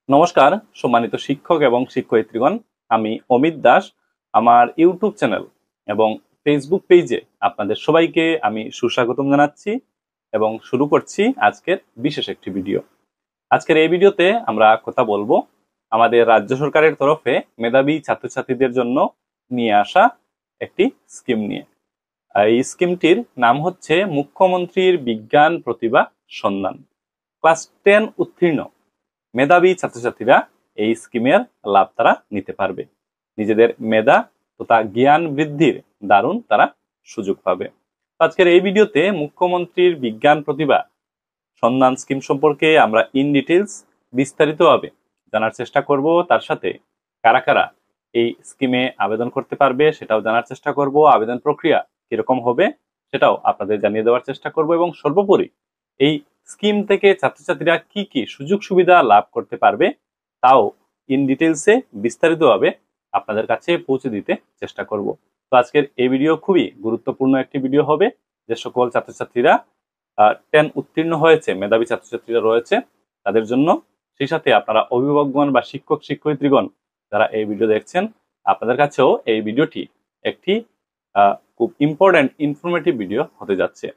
নমস্কার সম্মানিত শিক্ষক এবং শিক্ষয়িত্রীগণ, আমি অমিত দাস। আমার ইউটিউব চ্যানেল এবং ফেসবুক পেজে আপনাদের সবাইকে আমি সুস্বাগতম জানাচ্ছি এবং শুরু করছি আজকের বিশেষ একটি ভিডিও। আজকের এই ভিডিওতে আমরা কথা বলবো আমাদের রাজ্য সরকারের তরফে মেধাবী ছাত্রছাত্রীদের জন্য নিয়ে আসা একটি স্কিম নিয়ে। এই স্কিমটির নাম হচ্ছে মুখ্যমন্ত্রীর বিজ্ঞান প্রতিভা সন্ধান। ক্লাস 10 উত্তীর্ণ মেধাবী ছাত্রছাত্রীরা এই স্কিমের লাভ তারা নিতে পারবে। নিজেদের মেধা তথা জ্ঞান বৃদ্ধির দারুণ তারা সুযোগ পাবে। আজকের এই ভিডিওতে মুখ্যমন্ত্রীর বিজ্ঞান প্রতিভা সন্ধান স্কিম সম্পর্কে আমরা ইন ডিটেইলস বিস্তারিতভাবে জানার চেষ্টা করব। তার সাথে কারা কারা এই স্কিমে আবেদন করতে পারবে সেটাও জানার চেষ্টা করব। আবেদন প্রক্রিয়া কিরকম হবে সেটাও আপনাদের জানিয়ে দেওয়ার চেষ্টা করব এবং সর্বোপরি এই স্কিম থেকে ছাত্রছাত্রীরা কি কি সুযোগ সুবিধা লাভ করতে পারবে তাও ইন ডিটেইলসে বিস্তারিতভাবে আপনাদের কাছে পৌঁছে দিতে চেষ্টা করব। তো আজকের এই ভিডিও খুবই গুরুত্বপূর্ণ একটি ভিডিও হবে। যে সকল ছাত্রছাত্রীরা 10 উত্তীর্ণ হয়েছে, মেধাবী ছাত্রছাত্রীরা রয়েছে তাদের জন্য, সেই সাথে আপনারা অভিভাবকগণ বা শিক্ষক শিক্ষয়িত্রীগণ যারা এই ভিডিও দেখছেন আপনাদের কাছেও এই ভিডিওটি একটি খুব ইম্পর্টেন্ট ইনফরমেটিভ ভিডিও হতে যাচ্ছে।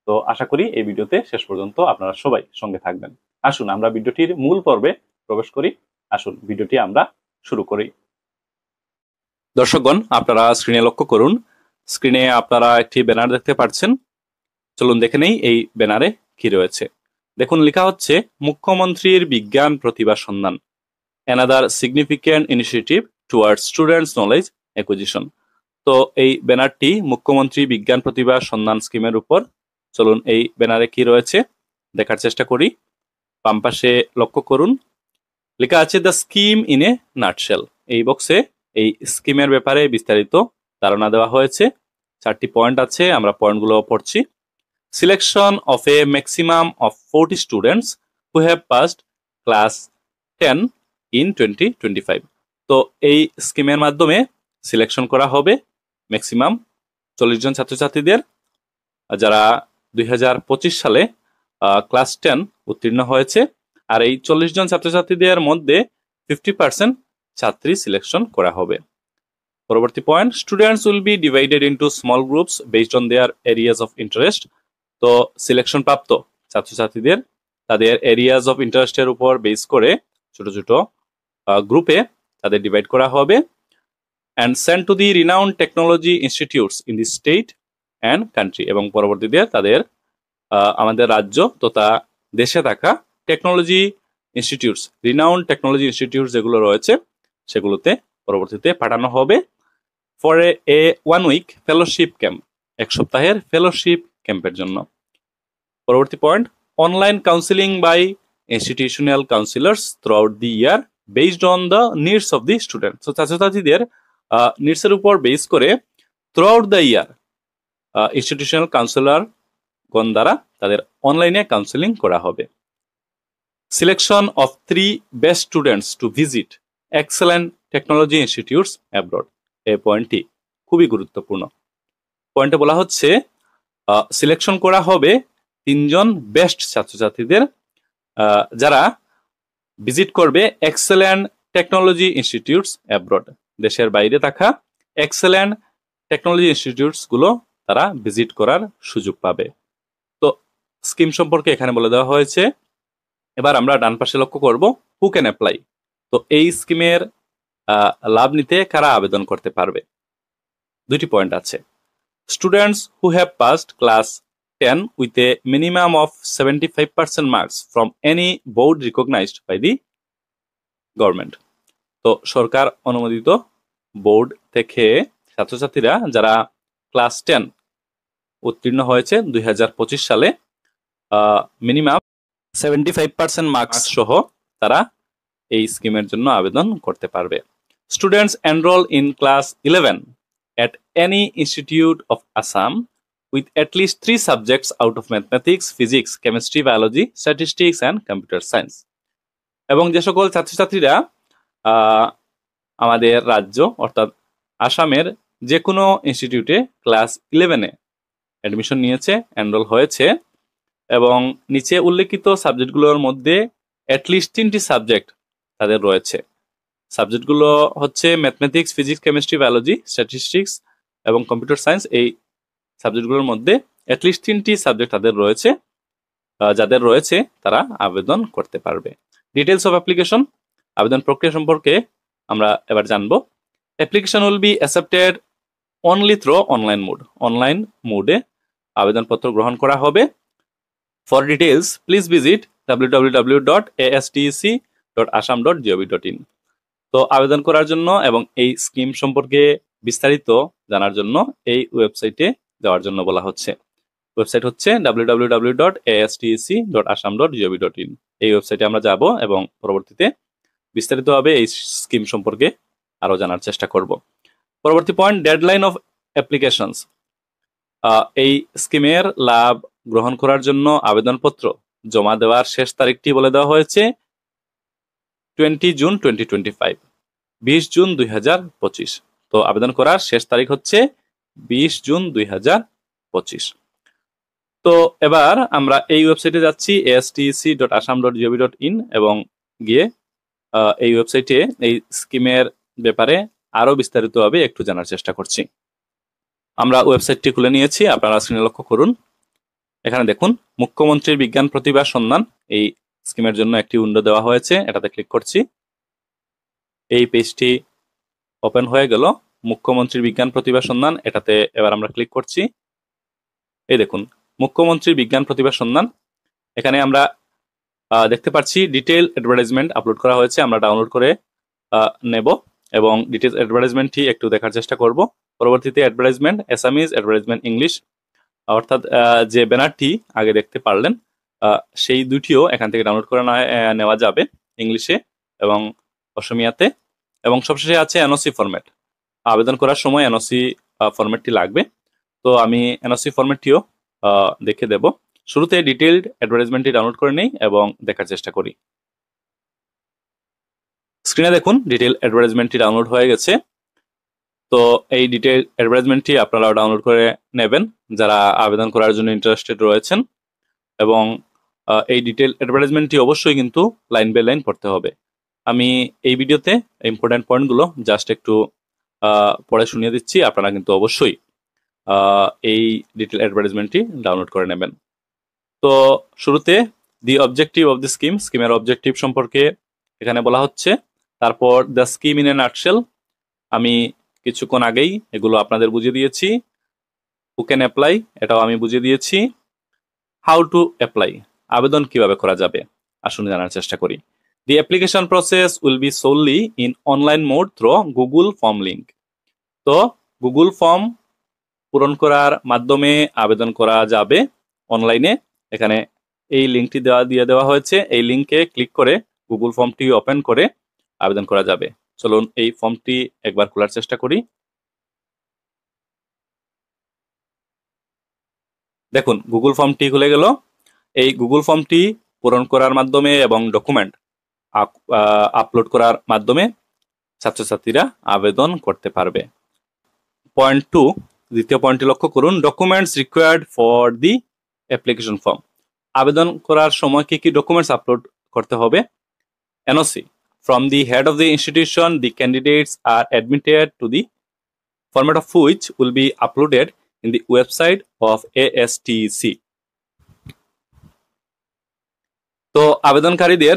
তো আশা করি এই ভিডিওতে শেষ পর্যন্ত আপনারা সবাই সঙ্গে থাকবেন। আসুন আমরা ভিডিওটির মূল পর্বে প্রবেশ করি। আসুন ভিডিওটি আমরা শুরু করি। দর্শকগণ, আপনারা স্ক্রিনে লক্ষ্য করুন। স্ক্রিনে আপনারা একটি ব্যানার দেখতে পাচ্ছেন। চলুন দেখে নেই এই ব্যানারে কি রয়েছে। দেখুন, লেখা হচ্ছে মুখ্যমন্ত্রীর বিজ্ঞান প্রতিভা সন্ধান, another significant initiative towards students knowledge acquisition. তো এই ব্যানারটি মুখ্যমন্ত্রী বিজ্ঞান প্রতিভা সন্ধান স্কিমের উপর। চলুন এই ব্যানারে কি রয়েছে দেখার চেষ্টা করি। বাম পাশে লক্ষ্য করুন, লেখা আছে the scheme in a nutshell. এই বক্সে এই স্কিমের ব্যাপারে বিস্তারিত ধারণা দেওয়া হয়েছে। 4টি পয়েন্ট আছে, আমরা পয়েন্টগুলো পড়ছি। Selection of A maximum of 40 students who have passed class 10 in 2025। তো এই স্কিমের মাধ্যমে সিলেকশন করা হবে ম্যাক্সিমাম 40 জন ছাত্রছাত্রীদের যারা 2025 সালে ক্লাস 10 উত্তীর্ণ হয়েছে। আর এই 40 জন ছাত্রছাত্রীদের মধ্যে 50% ছাত্রী সিলেকশন করা হবে। পরবর্তী point, students will be divided into small groups based on their areas of interest. তো সিলেকশন প্রাপ্ত ছাত্রছাত্রীদের তাদের এরিয়াজ অফ ইন্টারেস্টের উপর বেস করে ছোট ছোট গ্রুপে তাদের ডিভাইড করা হবে and sent to the renowned technology institutes in the state and country। এবং পরবর্তীতে তাদের আমাদের রাজ্য তথা দেশে থাকা technology institutes, renowned technology institutes যেগুলো রয়েছে সেগুলোতে পরবর্তীতে পাঠানো হবে for a 1 week fellowship camp, 1 সপ্তাহের ফেলোশিপ ক্যাম্পের জন্য। পরবর্তী point, online counselling by institutional counsellors throughout the year based on the needs of the student. তো ছাত্রছাত্রীদের নিডসের উপর বেস করে throughout the year institutional কাউন্সিলরগণ দ্বারা তাদের অনলাইনে কাউন্সিলিং করা হবে। Selection of 3 best students to visit excellent technology institutes abroad. এই পয়েন্টটি খুবই গুরুত্বপূর্ণ। পয়েন্টে বলা হচ্ছে সিলেকশন করা হবে 3 জন বেস্ট ছাত্রছাত্রীদের যারা ভিজিট করবে এক্সেলেন্ট টেকনোলজি ইনস্টিটিউটস অ্যাব্রড। দেশের বাইরে থাকা এক্সেলেন্ট টেকনোলজি ইনস্টিটিউটস গুলো তারা ভিজিট করার সুযোগ পাবে। তো স্কিম সম্পর্কে এখানে বলে দেওয়া হয়েছে। এবার আমরা ডান পাশে লক্ষ্য করব হু ক্যান অ্যাপ্লাই। তো এই স্কিমের লাভ নিতে কারা আবেদন করতে পারবে। 2টি পয়েন্ট আছে। Students who have passed class 10 with a minimum of 75% marks from any board recognised by the government. তো সরকার অনুমোদিত বোর্ড থেকে ছাত্রছাত্রীরা যারা ক্লাস 10 উত্তীর্ণ হয়েছে 2025 সালে মিনিমাম 75% মার্কস সহ তারা এই স্কিমের জন্য আবেদন করতে পারবে। Students enrol in class 11 at any institute of Assam with at least 3 subjects out of mathematics, physics, chemistry, biology, statistics and computer science। এবং যে সকল ছাত্রছাত্রীরা আমাদের রাজ্য অর্থাৎ আসামের যে কোনো ইনস্টিটিউটে ক্লাস 11-এ অ্যাডমিশন নিয়েছে, এনরোল হয়েছে এবং নিচে উল্লেখিত সাবজেক্টগুলোর মধ্যে অ্যাটলিস্ট 3টি সাবজেক্ট তাদের রয়েছে। সাবজেক্টগুলো হচ্ছে mathematics, physics, chemistry, biology, statistics এবং কম্পিউটার সায়েন্স। এই সাবজেক্টগুলোর মধ্যে অ্যাটলিস্ট 3টি সাবজেক্ট তাদের রয়েছে। যাদের রয়েছে তারা আবেদন করতে পারবে। ডিটেলস অফ অ্যাপ্লিকেশন, আবেদন প্রক্রিয়া সম্পর্কে আমরা এবার জানবো। Application will be accepted only through online mode. Online মোডে আবেদনপত্র গ্রহণ করা হবে। For details please visit www.astec.assam.gov.in। তো আবেদন করার জন্য এবং এই স্কিম সম্পর্কে বিস্তারিত জানার জন্য এই ওয়েবসাইটে যাওয়ার জন্য বলা হচ্ছে। ওয়েবসাইট হচ্ছে www.astec.assam.gov.in। এই ওয়েবসাইটে আমরা যাব এবং পরবর্তীতে বিস্তারিতভাবে এই স্কিম সম্পর্কে আরো জানার চেষ্টা করব। পরবর্তী পয়েন্ট, ডেডলাইন অফ অ্যাপ্লিকেশনস। এই স্কিমের লাভ গ্রহণ করার জন্য আবেদনপত্র জমা দেওয়ার শেষ তারিখটি বলে দেওয়া হয়েছে 20 জুন 2025, 20 জুন 2025। তো আবেদন করার শেষ তারিখ হচ্ছে 20 জুন 2025। তো এবার আমরা এই ওয়েবসাইটে যাচ্ছি astec.assam.gov.in এবং গিয়ে এই ওয়েবসাইটে এই স্কিমের ব্যাপারে আরো বিস্তারিতভাবে একটু জানার চেষ্টা করছি। আমরা ওয়েবসাইটটি খুলে নিয়েছি, আপনারা স্ক্রিনে লক্ষ্য করুন। এখানে দেখুন মুখ্যমন্ত্রীর বিজ্ঞান প্রতিভা সন্ধান, এই স্কিমের জন্য একটি উইন্ডো দেওয়া হয়েছে, এটাতে ক্লিক করছি। এই পেজটি ওপেন হয়ে গেল। মুখ্যমন্ত্রীর বিজ্ঞান প্রতিভা সন্ধান, এটাতে এবার আমরা ক্লিক করছি। এই দেখুন মুখ্যমন্ত্রীর বিজ্ঞান প্রতিভা সন্ধান। এখানে আমরা দেখতে পাচ্ছি ডিটেইল অ্যাডভার্টাইজমেন্ট আপলোড করা হয়েছে, আমরা ডাউনলোড করে নেব এবং ডিটেইলস অ্যাডভার্টাইজমেন্টটি একটু দেখার চেষ্টা করব। পরবর্তীতে অ্যাডভার্টাইজমেন্ট অ্যাসামিজ, অ্যাডভার্টাইজমেন্ট ইংলিশ, অর্থাৎ যে ব্যানারটি আগে দেখতে পারলেন সেই দুটিও এখান থেকে ডাউনলোড করে নেওয়া যাবে ইংলিশে এবং অসমিয়াতে। এবং সবশেষে আছে এনওসি ফরম্যাট। আবেদন করার সময় এনওসি ফরম্যাটটি লাগবে, তো আমি এনওসি ফরম্যাটটিও দেখে দেব। শুরুতে ডিটেইলড অ্যাডভার্টাইজমেন্টটি ডাউনলোড করে নেই এবং দেখার চেষ্টা করি। স্ক্রিনে দেখুন ডিটেইল অ্যাডভার্টাইজমেন্টটি ডাউনলোড হয়ে গেছে। তো এই ডিটেইল অ্যাডভার্টাইজমেন্টটি আপনারা ডাউনলোড করে নেবেন যারা আবেদন করার জন্য ইন্টারেস্টেড রয়েছেন। এবং এই ডিটেইল অ্যাডভার্টাইজমেন্টটি অবশ্যই কিন্তু লাইন বাই লাইন পড়তে হবে। আমি এই ভিডিওতে ইম্পর্টেন্ট পয়েন্টগুলো জাস্ট একটু পড়ে শুনিয়ে দিচ্ছি, আপনারা কিন্তু অবশ্যই এই ডিটেইল অ্যাডভার্টাইজমেন্টটি ডাউনলোড করে নেবেন। তো শুরুতে দি অবজেক্টিভ অফ দ্য স্কিম, স্কিমের অবজেক্টিভ সম্পর্কে এখানে বলা হচ্ছে। তারপর the scheme in a nutshell, আমি কিছুক্ষণ আগেই এগুলো আপনাদের বুঝিয়ে দিয়েছি। হু ক্যান অ্যাপ্লাই, এটাও আমি বুঝিয়ে দিয়েছি। হাউ টু অ্যাপ্লাই, আবেদন কিভাবে করা যাবে আসুন জানার চেষ্টা করি। The application process will be solely in online mode through Google form link. তো গুগল ফর্ম পূরণ করার মাধ্যমে আবেদন করা যাবে অনলাইনে। এখানে এই লিঙ্কটি দিয়ে দেওয়া হয়েছে, এই লিঙ্কে ক্লিক করে গুগল ফর্মটি ওপেন করে আবেদন করা যাবে। চলুন এই ফর্মটি একবার খোলার চেষ্টা করি। দেখুন গুগল ফর্মটি খুলে গেল। এই গুগল ফর্মটি পূরণ করার মাধ্যমে এবং ডকুমেন্ট আপলোড করার মাধ্যমে ছাত্রছাত্রীরা আবেদন করতে পারবে। পয়েন্ট 2, দ্বিতীয় পয়েন্টটি লক্ষ্য করুন, documents required for the application form. আবেদন করার সময় কি কি ডকুমেন্টস আপলোড করতে হবে? NOC from the head of the institution. The candidates are admitted to the format of which will be uploaded in the website of ASTC. তো আবেদনকারীদের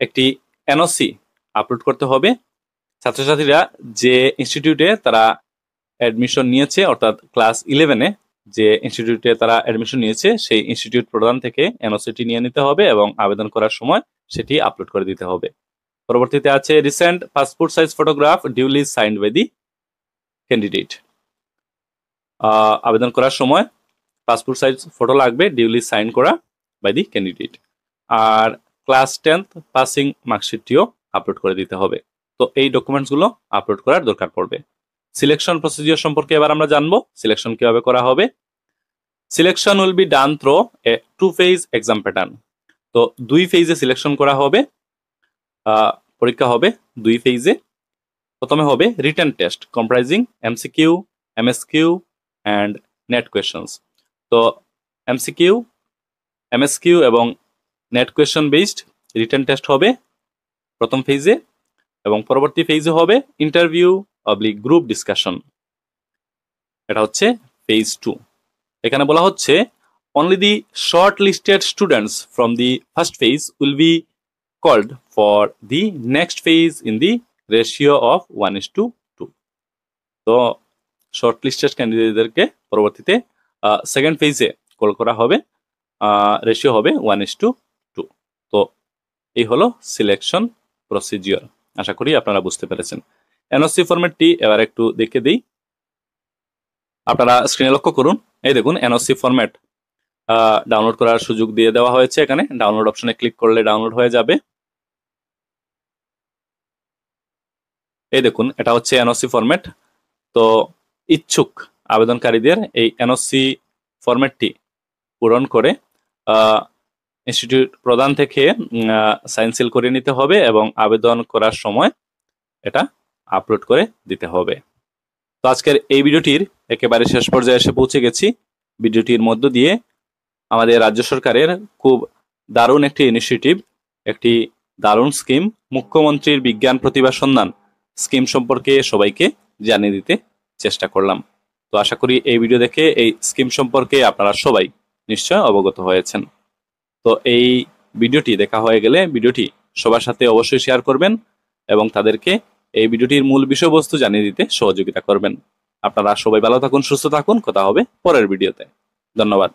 একটি NOC upload করতে হবে। ছাত্রছাত্রীরা যে ইনস্টিটিউটে তারা অ্যাডমিশন নিয়েছে, অর্থাৎ ক্লাস 11-এ যে ইনস্টিটিউটে তারা অ্যাডমিশন নিয়েছে সেই ইনস্টিটিউট প্রধান থেকে এনওসিটি নিয়ে নিতে হবে এবং আবেদন করার সময় সেটি আপলোড করে দিতে হবে। পরবর্তীতে আছে recent passport size photograph duly signed by the candidate. আবেদন করার সময় পাসপোর্ট সাইজ ফটো লাগবে, ডিউলি সাইন করা বাই দি ক্যান্ডিডেট। আর ক্লাস 10th পাসিং মার্কশিটটিও আপলোড করে দিতে হবে। তো এই ডকুমেন্টসগুলো আপলোড করার দরকার পড়বে। সিলেকশন প্রসিডিওর সম্পর্কে এবার আমরা জানবো, সিলেকশন কিভাবে করা হবে। Selection will be done through a 2-phase exam pattern. তো 2 ফেজে সিলেকশন করা হবে। পরীক্ষা হবে 2 ফেজে। প্রথমে হবে written test comprising MCQ, MSQ and NAT questions. তো এমসিকিউ, এমএসকিউ এবং NAT question based written test হবে প্রথম ফেজে, এবং পরবর্তী ফেজে হবে ইন্টারভিউ অবলিক গ্রুপ ডিসকাশন। এটা হচ্ছে ফেজ 2। এখানে বলা হচ্ছে only the shortlisted students from the first phase will be called for the next phase in the ratio of 1:2। তো শর্টলিস্টেড ক্যান্ডিডেটদেরকে পরবর্তীতে সেকেন্ড ফেজে কল করা হবে, রেশিও হবে 1:2। তো এই হলো সিলেকশন প্রসিজিওর। আশা করি আপনারা বুঝতে পেরেছেন। এনওসি ফরম্যাটটি এবার একটু দেখে দিই। আপনারা স্ক্রিনে লক্ষ্য করুন, এই দেখুন এনওসি ফরম্যাট ডাউনলোড করার সুযোগ দিয়ে দেওয়া হয়েছে। এখানে ডাউনলোড অপশনে ক্লিক করলে ডাউনলোড হয়ে যাবে। এই দেখুন, এটা হচ্ছে এনওসি ফরম্যাট। তো ইচ্ছুক আবেদনকারীদের এই এনওসি ফরম্যাটটি পূরণ করে ইনস্টিটিউট প্রদান থেকে সাইন সিল করে নিতে হবে এবং আবেদন করার সময় এটা আপলোড করে দিতে হবে। তো আজকের এই ভিডিওটির একেবারে শেষ পর্যায়ে এসে পৌঁছে গেছি। ভিডিওটির মধ্য দিয়ে আমাদের রাজ্য সরকারের খুব দারুণ একটি ইনিশিয়েটিভ, একটি দারুণ স্কিম, মুখ্যমন্ত্রীর বিজ্ঞান প্রতিভা সন্ধান স্কিম সম্পর্কে সবাইকে জানিয়ে দিতে চেষ্টা করলাম। তো আশা করি এই ভিডিও দেখে এই স্কিম সম্পর্কে আপনারা সবাই নিশ্চয় অবগত হয়েছেন। তো এই ভিডিওটি দেখা হয়ে গেলে ভিডিওটি সবার সাথে অবশ্যই শেয়ার করবেন এবং তাদেরকে এই ভিডিওটির মূল বিষয়বস্তু জানিয়ে দিতে সহযোগিতা করবেন। আপনারা সবাই ভালো থাকুন, সুস্থ থাকুন। কথা হবে পরের ভিডিওতে। ধন্যবাদ।